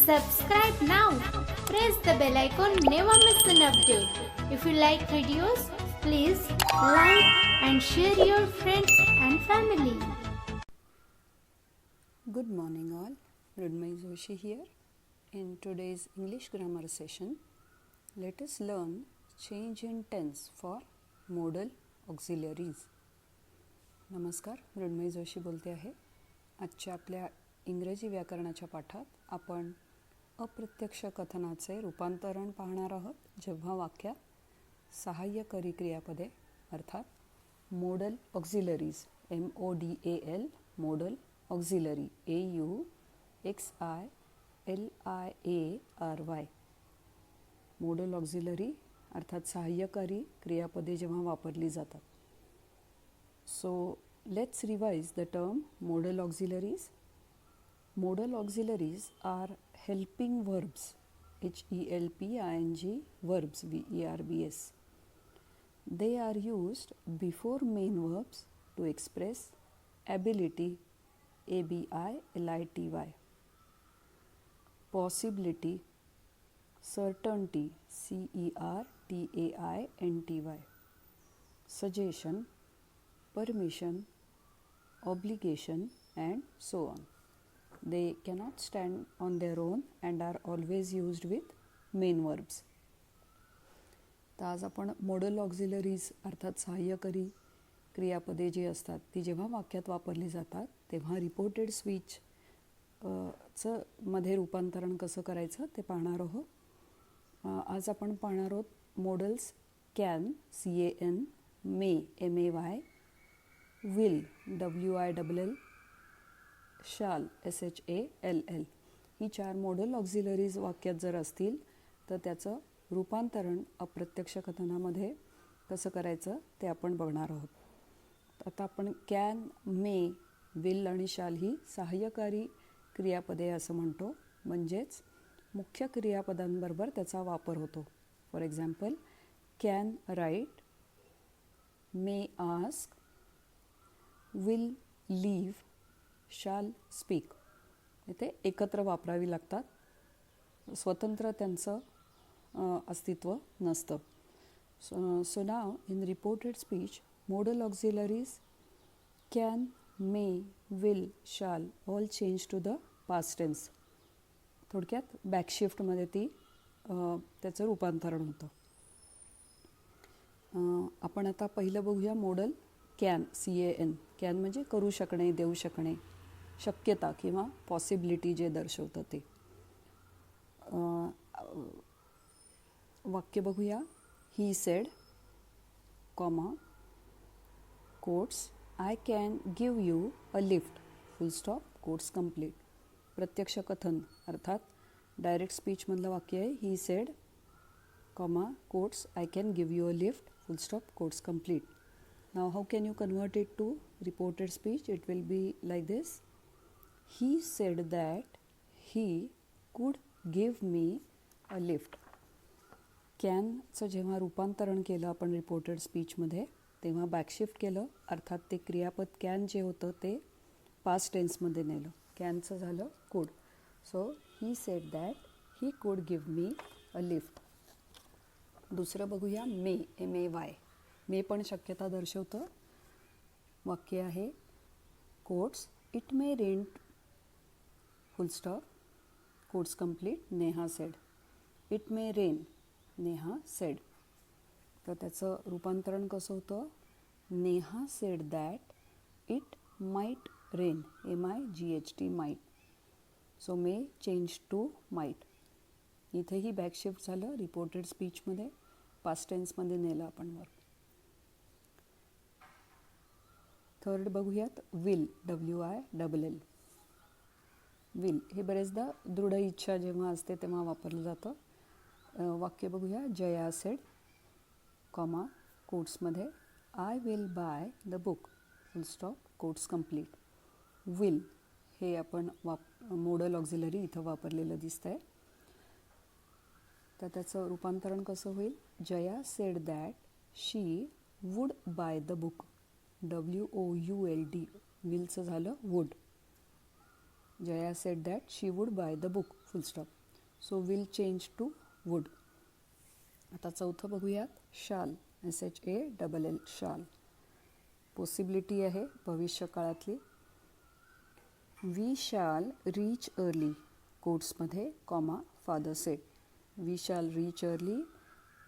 Subscribe now. Press the bell icon. Never miss an update. If you like videos, please like and share your friends and family. Good morning all. Mrudmai Joshi here. In today's English grammar session, let us learn change in tense for modal auxiliaries. नमस्कार, मृण्मयी जोशी बोलते आहे. आजच्या आपल्या इंग्रजी व्याकरणाच्या पाठात आपण अप्रत्यक्ष कथनाचे रूपांतरण पाहणार आहोत, जेव्हा वाक्यात सहाय्यकारी क्रियापदे अर्थात मोडल ऑक्झिलरीज MODAL मोडल ऑक्झिलरी AUXILIARY मोडल ऑक्झिलरी अर्थात सहाय्यकारी क्रियापदे जेव्हा वापरली जातात. So let's revise the term modal auxiliaries. Modal auxiliaries are helping verbs, HELPING verbs, VERBs. They are used before main verbs to express ability, ABILITY, possibility, certainty, CERTAINTY, suggestion, permission, obligation, and so on. They cannot stand on their own and are always used with main verbs. तर आज आपण modal auxiliaries अर्थात सहाय्यकारी क्रियापदे जी असतात ती जेव्हा वाक्यात वापरली जातात तेव्हा रिपोर्टेड स्पीच चं मध्ये रूपांतरण कसं करायचं ते पाहणार आहोत. आज आपण पाहणार आहोत models can CAN, may MAY, will WILL, shall SHALL. ही चार मोडल ऑक्झिलरीज वाक्यात जर असतील तर त्याचं रूपांतरण अप्रत्यक्ष कथनामध्ये कसं करायचं ते आपण बघणार आहोत. आता आपण कॅन, मे, विल आणि शाल ही सहाय्यकारी क्रियापदे असं म्हणतो, म्हणजेच मुख्य क्रियापदांबरोबर त्याचा वापर होतो. For example, can write, may ask, will leave, shall speak. इथे एकत्र वापरावी लागतात, स्वतंत्र त्यांचं अस्तित्व नसतं. So now in reported speech modal auxiliaries can, may, will, shall all change to the past tense. थोडक्यात बॅकशिफ्टमध्ये ती त्याचं रूपांतरण होतं. आपण आता पहिलं बघूया मोडल कॅन CAN. कॅन म्हणजे करू शकणे, देऊ शकणे, शक्यता किंवा पॉसिबिलिटी जे दर्शवतं ते. वाक्य बघूया. He said, comma, quotes, I can give you a lift, full stop, quotes complete. प्रत्यक्ष कथन अर्थात डायरेक्ट स्पीचमधलं वाक्य आहे. He said, comma, quotes, I can give you a lift, full stop, quotes complete. Now how can you convert it to reported speech? It will be like this. He said that he could give me a lift. कॅनचं जेव्हा रूपांतरण केलं आपण reported स्पीचमध्ये तेव्हा बॅकशिफ्ट केलं, अर्थात ते क्रियापद can जे होतं ते पास्ट टेन्समध्ये नेलं. कॅनचं झालं कुड. So he said that he could give me a lift. दुसरं बघूया मे MAY. मे पण शक्यता दर्शवतं. वाक्य आहे quotes, it may rain, full stop, quotes complete, Neha said. It may rain, Neha said. तर त्याचं रूपांतरण कसं होतं. Neha said that it might rain, MIGHT might. So may change to might. इथेही बॅकशिफ्ट झालं, रिपोर्टेड स्पीचमध्ये पास्ट टेन्समध्ये नेलं आपण वर. थर्ड बघूयात विल, WILL. विल हे बरेचदा दृढ इच्छा जेव्हा असते तेव्हा वापरलं जातं. वाक्य बघूया. जया सेड, कॉमा, कोट्समध्ये, I will buy the book, full stop, quotes complete. Will हे आपण मोडल ऑक्झिलरी इथं वापरलेलं दिसतं आहे. तर त्याचं रूपांतरण कसं होईल. Jaya said that she would buy the book, WOULD. विलचं झालं would. Jaya said that she would buy the book. Full stop. So will change to would. आता चौथं बघूयात. शाल, SHALL, शाल. पॉसिबिलिटी आहे भविष्य काळातली. वी शॅल रीच अर्ली कोट्समध्ये comma father said. We shall reach early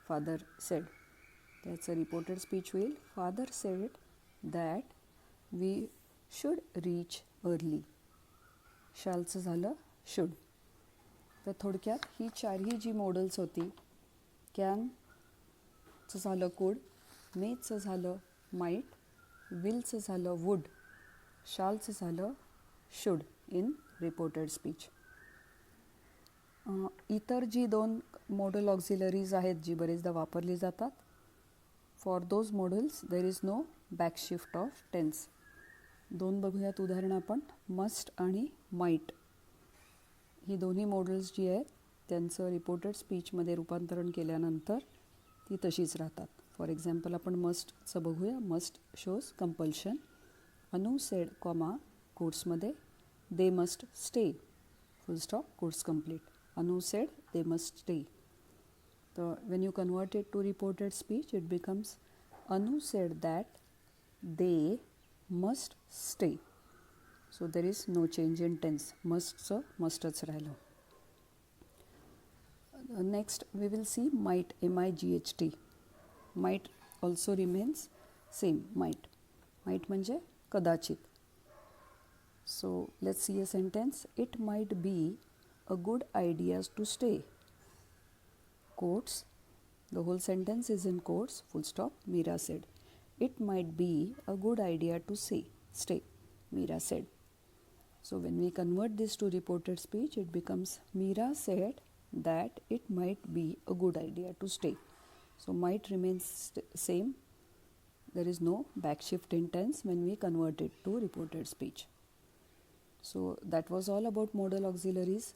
father said. त्याचं रिपोर्टेड स्पीच होईल father said that we should reach early. शॅलचं झालं शुड. तर थोडक्यात ही चारही जी मॉडेल्स होती, कॅनचं झालं कुड, मेचं झालं माईट, विलचं झालं वुड, शालचं झालं शुड इन रिपोर्टेड स्पीच. इतर जी दोन मॉडल ऑक्झिलरीज आहेत जी बरेचदा वापरली जातात, for those modals there is no back shift of tense. दोन बघूयात उदाहरणं आपण. मस्ट आणि माईट ही दोन्ही मॉडेल्स जी आहेत त्यांचं रिपोर्टेड स्पीचमध्ये रूपांतरण केल्यानंतर ती तशीच राहतात. फॉर एक्झाम्पल आपण मस्टचं बघूया. Must shows compulsion. Anu said comma कोट्समध्ये they must stay full stop quotes complete. Anu said they must stay. तर when you convert it to reported speech it becomes Anu said that they must stay. So there is no change in tense. मस्टचं मस्टच राहिलं. Next we will see might, MIGHT. Might also remains same. Might म्हणजे कदाचित. So let's see a sentence. It might be a good idea to stay. Quotes. The whole sentence is in quotes. Full stop. Meera said. It might be a good idea to stay. Meera said. So when we convert this to reported speech, it becomes Meera said that it might be a good idea to stay. So might remains same. There is no backshift in tense when we convert it to reported speech. So that was all about modal auxiliaries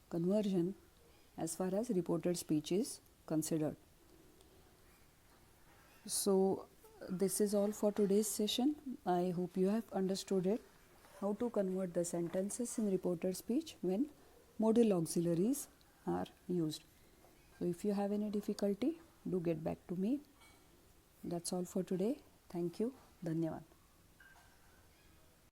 conversion as far as reported speech is considered. So this is all for today's session. I hope you have understood it, how to convert the sentences in reported speech when modal auxiliaries are used. So if you have any difficulty, do get back to me. That's all for today. Thank you. Dhanyavad.